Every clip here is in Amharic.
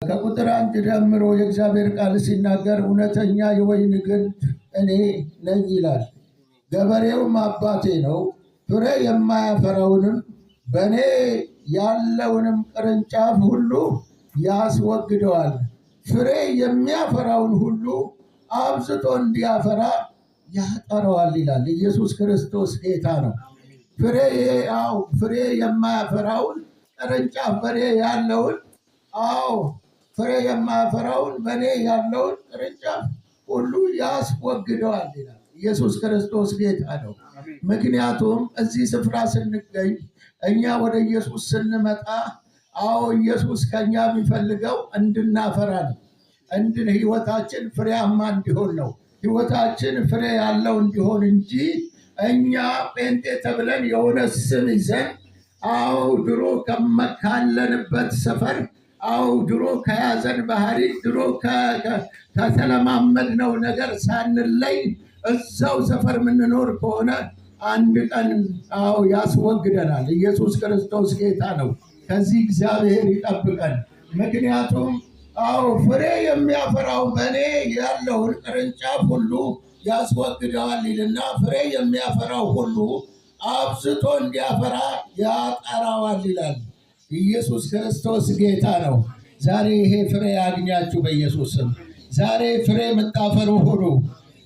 ከቁጥር 1 ጀምሮ የእግዚአብሔር ቃል ሲናገር እውነተኛ የወይን ግንድ እኔ ነኝ ይላል። ገበሬውም አባቴ ነው። ፍሬ የማያፈራውንም በእኔ ያለውንም ቅርንጫፍ ሁሉ ያስወግደዋል። ፍሬ የሚያፈራውን ሁሉ አብዝቶ እንዲያፈራ ያጠረዋል ይላል። ኢየሱስ ክርስቶስ ጌታ ነው። ፍሬ የማያፈራውን ቅርንጫፍ በእኔ ያለውን ፍሬ የማያፈራውን በእኔ ያለውን ቅርንጫፍ ሁሉ ያስወግደዋል ይላል። ኢየሱስ ክርስቶስ ጌታ ነው። ምክንያቱም እዚህ ስፍራ ስንገኝ እኛ ወደ ኢየሱስ ስንመጣ ኢየሱስ ከኛ የሚፈልገው እንድናፈራ ነው። ህይወታችን ፍሬያማ እንዲሆን ነው። ህይወታችን ፍሬ ያለው እንዲሆን እንጂ እኛ ጴንጤ ተብለን የሆነ ስም ይዘን ድሮ ካለንበት ሰፈር ድሮ ከያዘን ባህሪ ድሮ ከተለማመድነው ነገር ሳንለይ እዛው ሰፈር የምንኖር ከሆነ አንድ ቀን ያስወግደናል። ኢየሱስ ክርስቶስ ጌታ ነው። ከዚህ እግዚአብሔር ይጠብቀን። ምክንያቱም ፍሬ የሚያፈራው በእኔ ያለውን ቅርንጫፍ ሁሉ ያስወግደዋል ይልና ፍሬ የሚያፈራው ሁሉ አብዝቶ እንዲያፈራ ያጠራዋል ይላል። ኢየሱስ ክርስቶስ ጌታ ነው። ዛሬ ይሄ ፍሬ ያግኛችሁ በኢየሱስ ስም። ዛሬ ፍሬ የምታፈሩ ሁኑ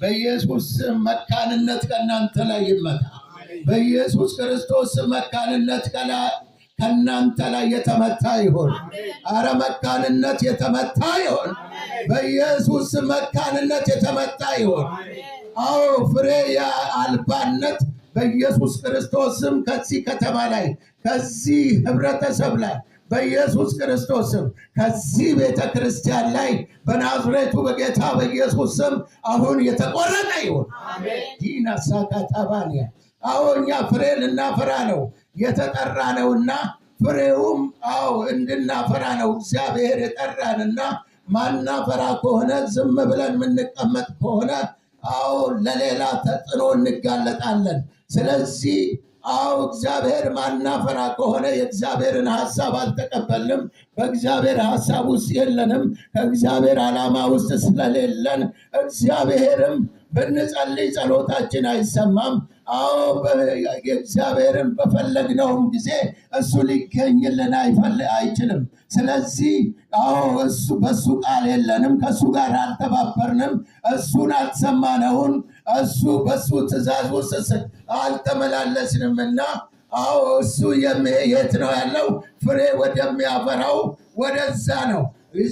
በኢየሱስ ስም። መካንነት ከእናንተ ላይ ይመታ በኢየሱስ ክርስቶስ። መካንነት ከእናንተ ላይ የተመታ ይሆን። አረ መካንነት የተመታ ይሆን በኢየሱስ። መካንነት የተመታ ይሆን። ፍሬ አልባነት በኢየሱስ ክርስቶስም ከዚህ ከተማ ላይ ከዚህ ህብረተሰብ ላይ በኢየሱስ ክርስቶስም ከዚህ ቤተ ክርስቲያን ላይ በናዝሬቱ በጌታ በኢየሱስ ስም አሁን የተቆረጠ ይሁን። ዲና ሳካታባንያ እኛ ፍሬ ልናፈራ ነው የተጠራ ነውና ፍሬውም እንድናፈራ ነው እግዚአብሔር የጠራንና ማናፈራ ከሆነ ዝም ብለን የምንቀመጥ ከሆነ ለሌላ ተጽዕኖ እንጋለጣለን። ስለዚህ እግዚአብሔር ማናፈራ ከሆነ የእግዚአብሔርን ሐሳብ አልተቀበልንም። በእግዚአብሔር ሐሳብ ውስጥ የለንም። ከእግዚአብሔር ዓላማ ውስጥ ስለሌለን እግዚአብሔርም ብንጸልይ ጸሎታችን አይሰማም። እግዚአብሔርን በፈለግነውም ጊዜ እሱ ሊገኝልን አይችልም። ስለዚህ እሱ በሱ ቃል የለንም፣ ከሱ ጋር አልተባበርንም፣ እሱን አልሰማነውን፣ እሱ በሱ ትእዛዝ ውስጥ አልተመላለስንምና እሱ የት ነው ያለው? ፍሬ ወደሚያፈራው ወደዛ ነው።